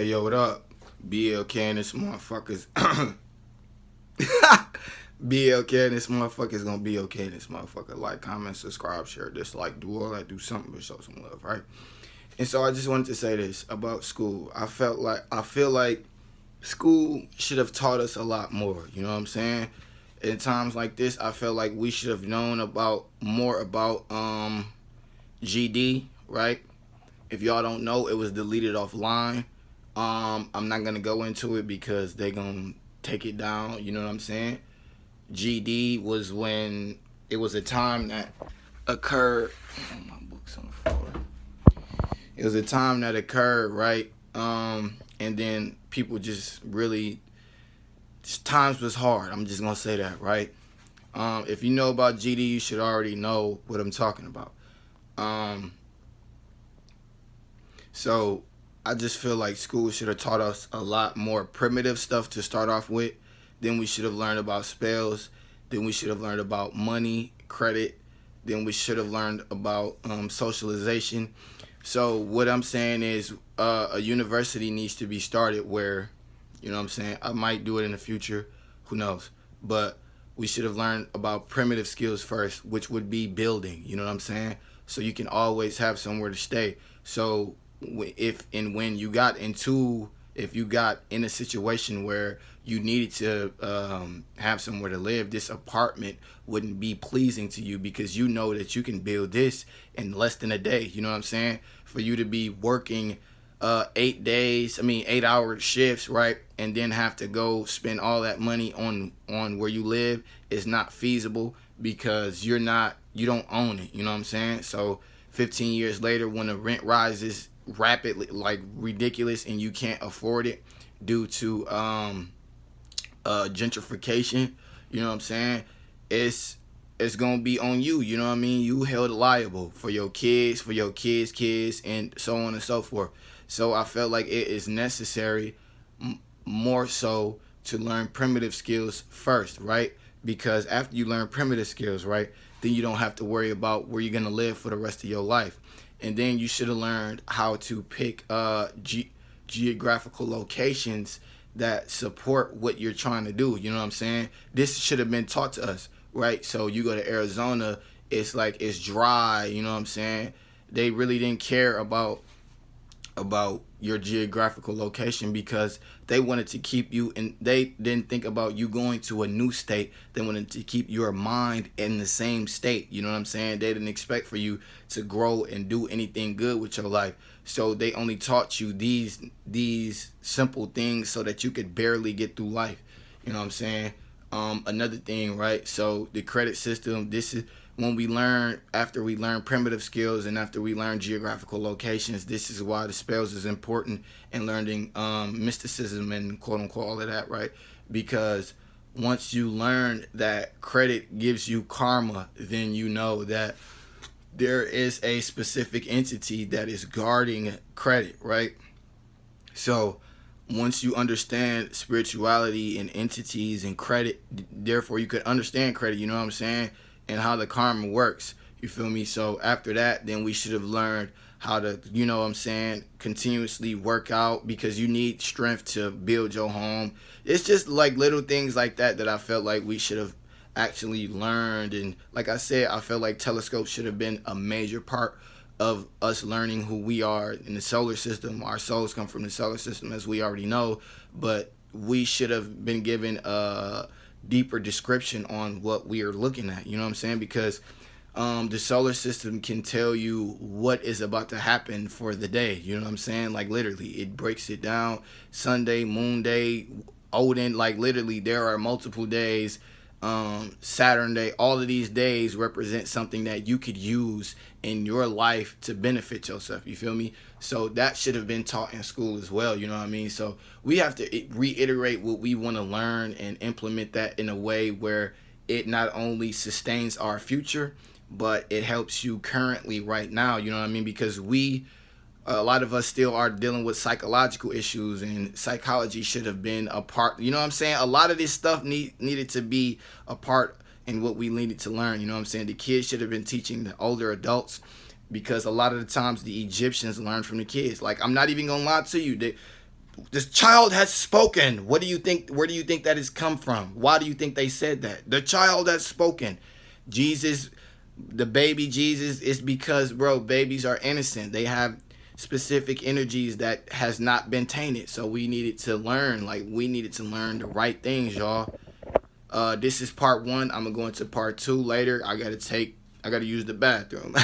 Hey, yo, what up? BLK and this motherfuckers. BLK and this motherfucker's gonna be okay. This motherfucker. Like, comment, subscribe, share, dislike, do all that, do something, but show some love, right? And so I just wanted to say this about school. I feel like school should have taught us a lot more. You know what I'm saying? In times like this, I feel like we should have known about more about GD, right? If y'all don't know, it was deleted offline. I'm not gonna go into it because they gonna take it down. You know what I'm saying? GD was when it was a time that occurred. Oh, my book's on the floor. It was a time that occurred, right? And then people just really times was hard. I'm just gonna say that, right? If you know about GD, you should already know what I'm talking about. Um, so I just feel like school should have taught us a lot more primitive stuff to start off with. Then we should have learned about spells. Then we should have learned about money, credit. Then we should have learned about socialization. So what I'm saying is a university needs to be started where, you know what I'm saying, I might do it in the future, who knows. But we should have learned about primitive skills first, which would be building, you know what I'm saying? So you can always have somewhere to stay. So if and when you got into, if you got in a situation where you needed to have somewhere to live, this apartment wouldn't be pleasing to you because you know that you can build this in less than a day. You know what I'm saying? For you to be working 8 hour shifts, right, and then have to go spend all that money on where you live is not feasible because you don't own it. You know what I'm saying? So 15 years later, when the rent rises rapidly, like ridiculous, and you can't afford it due to gentrification, you know what I'm saying, it's gonna be on you. You know what I mean? You held liable for your kids, for your kids, and so on and so forth. So I felt like it is necessary, more so, to learn primitive skills first, right? Because after you learn primitive skills, right, then you don't have to worry about where you're gonna live for the rest of your life. And then you should have learned how to pick geographical locations that support what you're trying to do. You know what I'm saying? This should have been taught to us, right? So you go to Arizona, it's like it's dry. You know what I'm saying? They really didn't care about your geographical location because they wanted to keep you, and they didn't think about you going to a new state. They wanted to keep your mind in the same state. You know what I'm saying? They didn't expect for you to grow and do anything good with your life. So they only taught you these simple things so that you could barely get through life. You know what I'm saying? Another thing, right? So the credit system, this is when we learn, after we learn primitive skills and after we learn geographical locations, this is why the spells is important, and learning mysticism and quote unquote all of that, right? Because once you learn that credit gives you karma, then you know that there is a specific entity that is guarding credit, right? So once you understand spirituality and entities and credit, therefore you could understand credit, you know what I'm saying, and how the karma works. You feel me? So after that, then we should have learned how to, you know what I'm saying, continuously work out because you need strength to build your home. It's just like little things like that that I felt like we should have actually learned. And like I said, I felt like telescopes should have been a major part of us learning who we are in the solar system. Our souls come from the solar system, as we already know, but we should have been given a deeper description on what we are looking at. You know what I'm saying? Because the solar system can tell you what is about to happen for the day. You know what I'm saying? Like literally, it breaks it down. Sunday, Moon Day, Odin. Like literally, there are multiple days. Saturn Day, all of these days represent something that you could use in your life to benefit yourself. You feel me? So that should have been taught in school as well. You know what I mean? So we have to reiterate what we want to learn and implement that in a way where it not only sustains our future, but it helps you currently right now. You know what I mean? Because a lot of us still are dealing with psychological issues, and psychology should have been a part. You know what I'm saying? A lot of this stuff needed to be a part in what we needed to learn. You know what I'm saying? The kids should have been teaching the older adults, because a lot of the times the Egyptians learned from the kids. Like, I'm not even gonna lie to you, This child has spoken. What do you think? Where do you think that has come from? Why do you think they said that? The child has spoken. Jesus, the baby Jesus, is because, bro, babies are innocent. They have specific energies that has not been tainted. So we needed to learn. Like, we needed to learn the right things, y'all. This is part one. I'm gonna go into part two later. I gotta use the bathroom.